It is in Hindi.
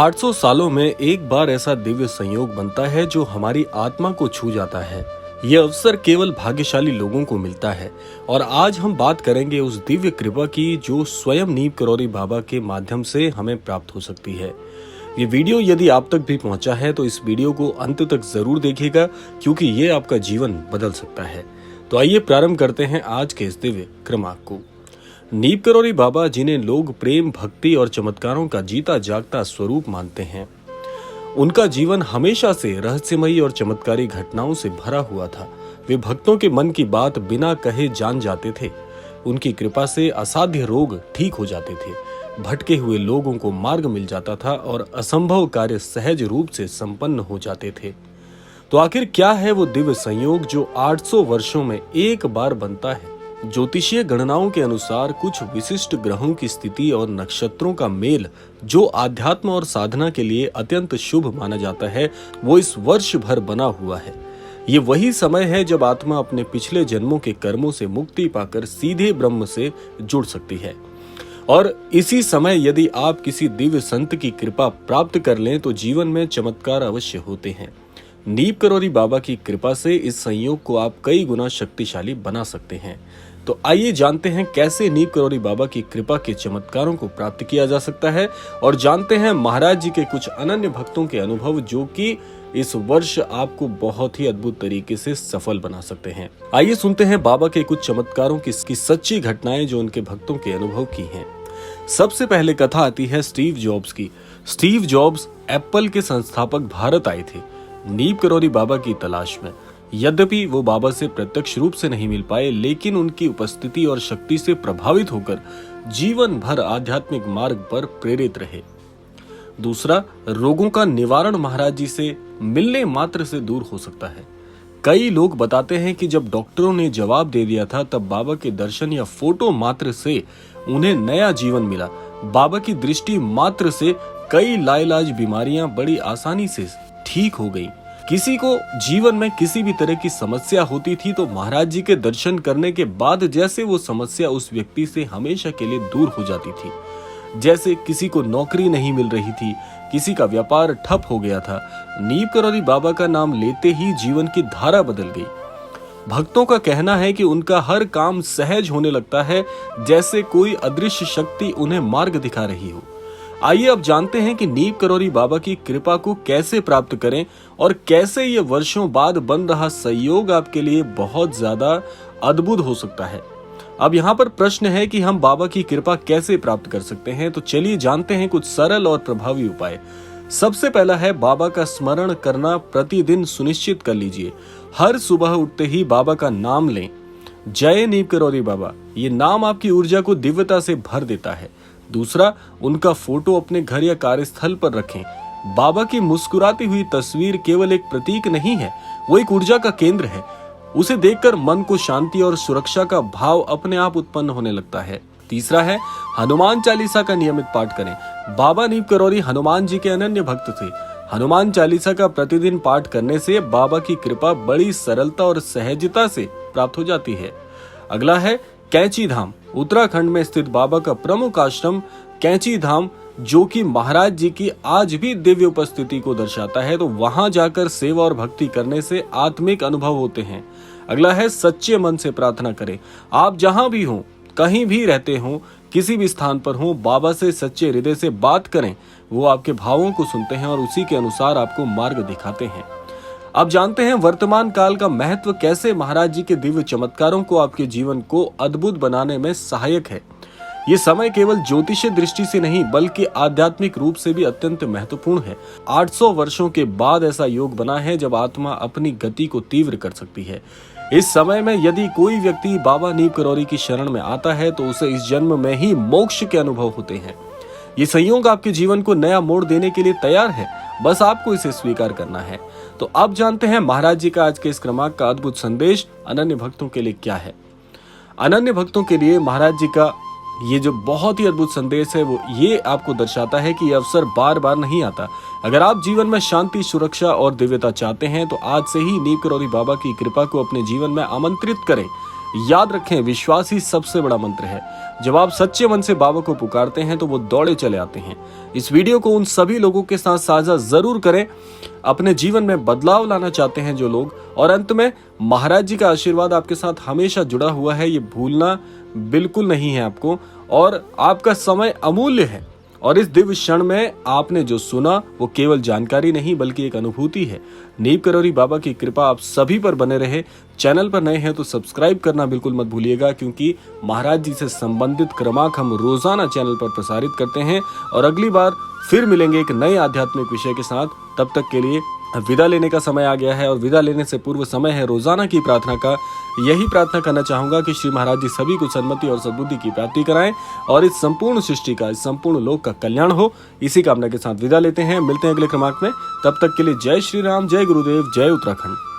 800 सालों में एक बार ऐसा दिव्य संयोग बनता है जो हमारी आत्मा को छू जाता है। यह अवसर केवल भाग्यशाली लोगों को मिलता है और आज हम बात करेंगे उस दिव्य कृपा की जो स्वयं नीम करौरी बाबा के माध्यम से हमें प्राप्त हो सकती है। ये वीडियो यदि आप तक भी पहुंचा है तो इस वीडियो को अंत तक जरूर देखिएगा क्योंकि ये आपका जीवन बदल सकता है। तो आइए प्रारंभ करते हैं आज के इस दिव्य क्रमांक को। नीम करौरी बाबा, जिन्हें लोग प्रेम, भक्ति और चमत्कारों का जीता जागता स्वरूप मानते हैं, उनका जीवन हमेशा से रहस्यमयी और चमत्कारी घटनाओं से भरा हुआ था। वे भक्तों के मन की बात बिना कहे जान जाते थे। उनकी कृपा से असाध्य रोग ठीक हो जाते थे, भटके हुए लोगों को मार्ग मिल जाता था और असंभव कार्य सहज रूप से संपन्न हो जाते थे। तो आखिर क्या है वो दिव्य संयोग जो 800 वर्षों में एक बार बनता है? ज्योतिषीय गणनाओं के अनुसार कुछ विशिष्ट ग्रहों की स्थिति और नक्षत्रों का मेल जो आध्यात्म और साधना के लिए अत्यंत शुभ माना जाता है, वो इस वर्ष भर बना हुआ है। ये वही समय है जब आत्मा अपने पिछले जन्मों के कर्मों से मुक्ति पाकर सीधे ब्रह्म से जुड़ सकती है। और इसी समय यदि आप किसी दिव्य संत की कृपा प्राप्त कर लें तो जीवन में चमत्कार अवश्य होते हैं। नीम करौरी बाबा की कृपा से इस संयोग को आप कई गुना शक्तिशाली बना सकते हैं। तो आइए जानते हैं कैसे नीम करौरी बाबा की कृपा के चमत्कारों को प्राप्त किया जा सकता है और जानते हैं महाराज जी के कुछ अनन्य भक्तों के अनुभव जो कि इस वर्ष आपको बहुत ही अद्भुत तरीके से सफल बना सकते हैं। आइए सुनते हैं बाबा के कुछ चमत्कारों की सच्ची घटनाएं जो उनके भक्तों के अनुभव की हैं। सबसे पहले कथा आती है स्टीव जॉब्स की। स्टीव जॉब्स एप्पल के संस्थापक भारत आए थे नीम करौरी बाबा की तलाश में। यद्यपि वो बाबा से प्रत्यक्ष रूप से नहीं मिल पाए, लेकिन उनकी उपस्थिति और शक्ति से प्रभावित होकर जीवन भर आध्यात्मिक मार्ग पर प्रेरित रहे। दूसरा, रोगों का निवारण महाराज जी से मिलने मात्र से दूर हो सकता है। कई लोग बताते हैं कि जब डॉक्टरों ने जवाब दे दिया था तब बाबा के दर्शन या फोटो मात्र से उन्हें नया जीवन मिला। बाबा की दृष्टि मात्र से कई लाइलाज बीमारियां बड़ी आसानी से ठीक हो गई। किसी को जीवन में किसी भी तरह की समस्या होती थी तो महाराज जी के दर्शन करने के बाद जैसे वो समस्या उस व्यक्ति से हमेशा के लिए दूर हो जाती थी। जैसे किसी को नौकरी नहीं मिल रही थी, किसी का व्यापार ठप हो गया था, नीम करौरी बाबा का नाम लेते ही जीवन की धारा बदल गई। भक्तों का कहना है कि उनका हर काम सहज होने लगता है, जैसे कोई अदृश्य शक्ति उन्हें मार्ग दिखा रही हो। आइए अब जानते हैं कि नीम करौरी बाबा की कृपा को कैसे प्राप्त करें और कैसे ये वर्षों बाद बन रहा संयोग आपके लिए बहुत ज्यादा अद्भुत हो सकता है। अब यहाँ पर प्रश्न है कि हम बाबा की कृपा कैसे प्राप्त कर सकते हैं, तो चलिए जानते हैं कुछ सरल और प्रभावी उपाय। सबसे पहला है बाबा का स्मरण करना प्रतिदिन सुनिश्चित कर लीजिए। हर सुबह उठते ही बाबा का नाम लें। जय नीम करौरी बाबा, ये नाम आपकी ऊर्जा को दिव्यता से भर देता है। दूसरा, उनका फोटो अपने घर या कार्यस्थल पर रखें। बाबा की मुस्कुराती हुई तस्वीर केवल एक प्रतीक नहीं है, वो एक ऊर्जा का केंद्र है। उसे देखकर मन को शांति और सुरक्षा का भाव अपने आप उत्पन्न होने लगता है। तीसरा है हनुमान चालीसा का नियमित पाठ करें। बाबा नीम करौरी हनुमान जी के अनन्य भक्त थे। हनुमान चालीसा का प्रतिदिन पाठ करने से बाबा की कृपा बड़ी सरलता और सहजता से प्राप्त हो जाती है। अगला है कैंची धाम। उत्तराखंड में स्थित बाबा का प्रमुख आश्रम कैंची धाम, जो कि महाराज जी की आज भी दिव्य उपस्थिति को दर्शाता है, तो वहां जाकर सेवा और भक्ति करने से आत्मिक अनुभव होते हैं। अगला है सच्चे मन से प्रार्थना करें। आप जहां भी हो, कहीं भी रहते हो, किसी भी स्थान पर हो, बाबा से सच्चे हृदय से बात करें। वो आपके भावों को सुनते हैं और उसी के अनुसार आपको मार्ग दिखाते हैं। अब जानते हैं वर्तमान काल का महत्व कैसे महाराज जी के दिव्य चमत्कारों को आपके जीवन को अद्भुत बनाने में सहायक है। ये समय केवल ज्योतिषीय दृष्टि से नहीं बल्कि आध्यात्मिक रूप से भी अत्यंत महत्वपूर्ण है। 800 वर्षों के बाद ऐसा योग बना है जब आत्मा अपनी गति को तीव्र कर सकती है। इस समय में यदि कोई व्यक्ति बाबा नीम करौरी की शरण में आता है तो उसे इस जन्म में ही मोक्ष के अनुभव होते हैं। ये संयोग आपके जीवन को नया मोड़ देने के लिए तैयार है, बस आपको इसे स्वीकार करना है। तो अब जानते हैं महाराज जी का आज के इस क्रमांक का अद्भुत संदेश अनन्य भक्तों के लिए क्या है। अनन्य भक्तों के लिए महाराज जी का ये जो बहुत ही अद्भुत संदेश है वो ये आपको दर्शाता है कि यह अवसर बार बार नहीं आता। अगर आप जीवन में शांति, सुरक्षा और दिव्यता चाहते हैं तो आज से ही नीम करौरी बाबा की कृपा को अपने जीवन में आमंत्रित करें। याद रखें, विश्वास ही सबसे बड़ा मंत्र है। जब आप सच्चे मन से बाबा को पुकारते हैं तो वो दौड़े चले आते हैं। इस वीडियो को उन सभी लोगों के साथ साझा जरूर करें अपने जीवन में बदलाव लाना चाहते हैं जो लोग। और अंत में, महाराज जी का आशीर्वाद आपके साथ हमेशा जुड़ा हुआ है, ये भूलना बिल्कुल नहीं है आपको। और आपका समय अमूल्य है और इस दिव्य क्षण में आपने जो सुना वो केवल जानकारी नहीं बल्कि एक अनुभूति है। नीव करौरी बाबा की कृपा आप सभी पर बने रहे। चैनल पर नए हैं तो सब्सक्राइब करना बिल्कुल मत भूलिएगा, क्योंकि महाराज जी से संबंधित क्रमांक हम रोजाना चैनल पर प्रसारित करते हैं। और अगली बार फिर मिलेंगे एक नए आध्यात्मिक विषय के साथ। तब तक के लिए विदा लेने का समय आ गया है और विदा लेने से पूर्व समय है रोजाना की प्रार्थना का। यही प्रार्थना करना चाहूंगा कि श्री महाराज जी सभी को सन्मति और सद्बुद्धि की प्राप्ति कराएं और इस संपूर्ण सृष्टि का, इस संपूर्ण लोक का कल्याण हो। इसी कामना के साथ विदा लेते हैं। मिलते हैं अगले क्रमांक में। तब तक के लिए जय श्री राम, जय गुरुदेव, जय उत्तराखंड।